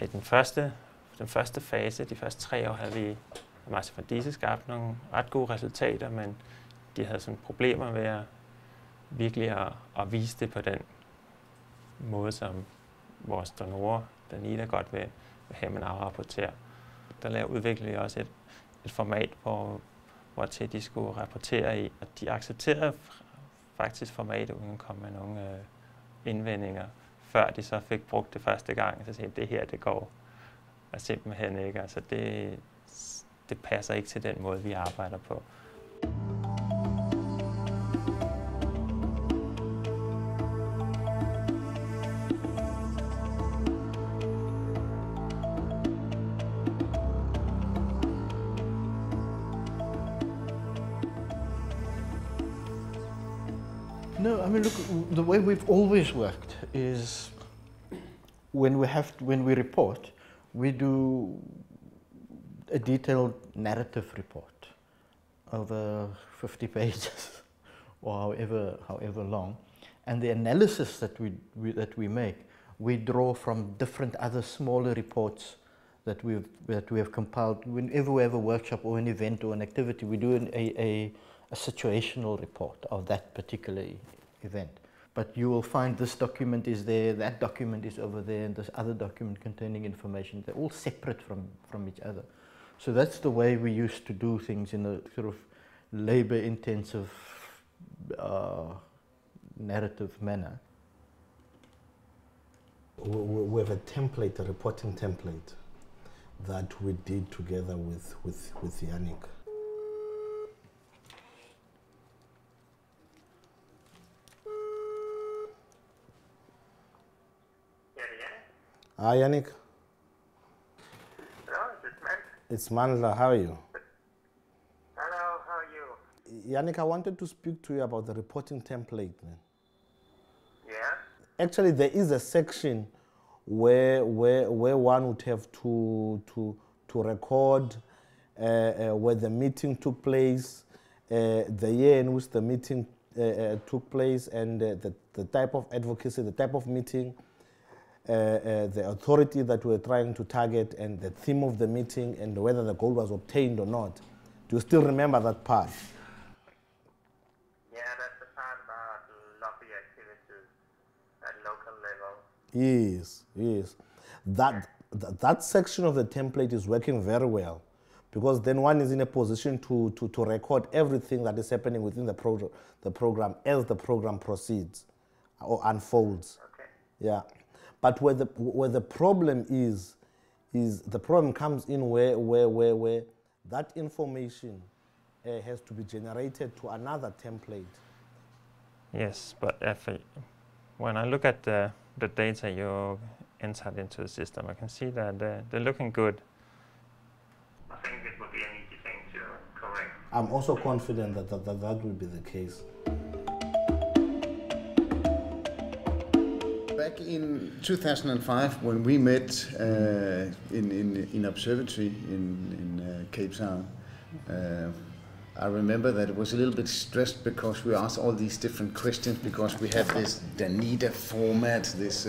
I den første fase, de første 3 år, havde vi Master for Disse skabt nogle ret gode resultater, men de havde sådan problemer ved at virkelig at vise det på den måde, som vores donorer, Danida, godt vil have, man afrapporterer. Der udviklede vi også et format, hvor til de skulle rapportere i, og de accepterede faktisk formatet uden at komme med nogle indvendinger, før de så fik brugt det første gang, så sagde det her, det går og simpelthen ikke. Altså det passer ikke til den måde, vi arbejder på. No, I mean, look, the way we've always worked is when we report, we do a detailed narrative report over 50 pages or however long, and the analysis that we make, we draw from different other smaller reports that we have compiled. Whenever we have a workshop or an event or an activity, we do a situational report of that particular event. But you will find this document is there, that document is over there, and this other document containing information. They're all separate from each other. So that's the way we used to do things in a sort of labor-intensive narrative manner. We have a template, a reporting template, that we did together with Yannick. Hi, Yannick. Hello, is it Matt? It's Mandla. How are you? Hello, how are you? Yannick, I wanted to speak to you about the reporting template, man. Yeah? Actually, there is a section where one would have to record where the meeting took place, the year in which the meeting took place, and the type of advocacy, the type of meeting, the authority that we're trying to target, and the theme of the meeting, and whether the goal was obtained or not. Do you still remember that part? Yeah, that's the part about lobby activities at local level. Yes, yes. That section of the template is working very well, because then one is in a position to record everything that is happening within the program as the program proceeds or unfolds. Okay. Yeah. But where the problem is the problem comes in where that information has to be generated to another template. Yes, but when I look at the data you entered into the system, I can see that they're looking good. I think it would be an easy thing to correct. I'm also confident that will be the case. Back in 2005, when we met in Observatory in Cape Town, I remember that it was a little bit stressed because we asked all these different questions, because we have this Danida format, this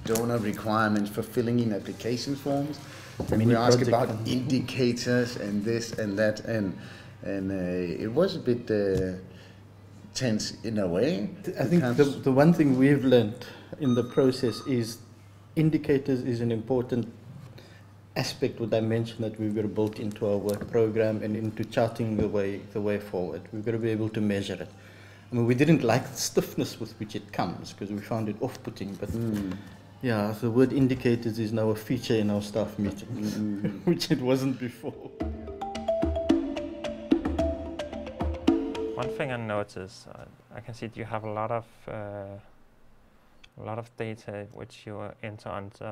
donor requirements for filling in application forms, and we asked about indicators and this and that, and it was a bit tense in a way. I think the one thing we've learned in the process is indicators is an important aspect or dimension that we've got to build into our work program and into charting the way forward. We've got to be able to measure it. I mean, we didn't like the stiffness with which it comes because we found it off-putting, but yeah, the word indicators is now a feature in our staff meetings, which it wasn't before. One thing I noticed, I can see that you have a lot of data which you enter onto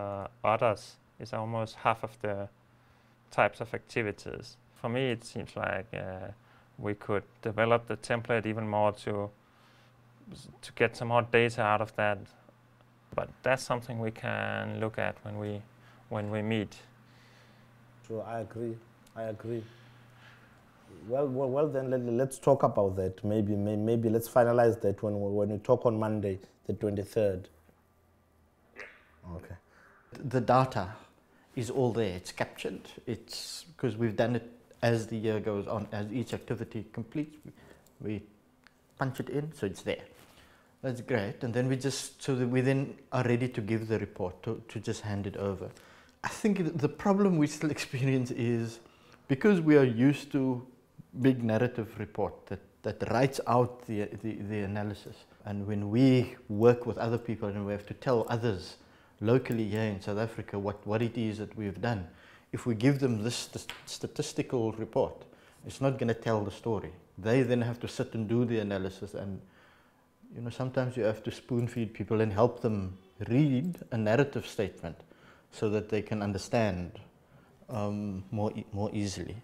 others. Is almost half of the types of activities. For me, it seems like we could develop the template even more to get some more data out of that. But that's something we can look at when we meet. So I agree. Well then let's talk about that. Maybe let's finalize that when we talk on Monday, the 23rd. Okay. The data is all there. It's captured. It's because we've done it as the year goes on, as each activity completes, we punch it in, so it's there. That's great. And then we just, so that we then are ready to give the report, to just hand it over. I think the problem we still experience is because we are used to big narrative report that writes out the analysis. And when we work with other people and we have to tell others locally here in South Africa what it is that we've done, if we give them this statistical report, it's not going to tell the story. They then have to sit and do the analysis, and sometimes you have to spoon feed people and help them read a narrative statement so that they can understand more easily.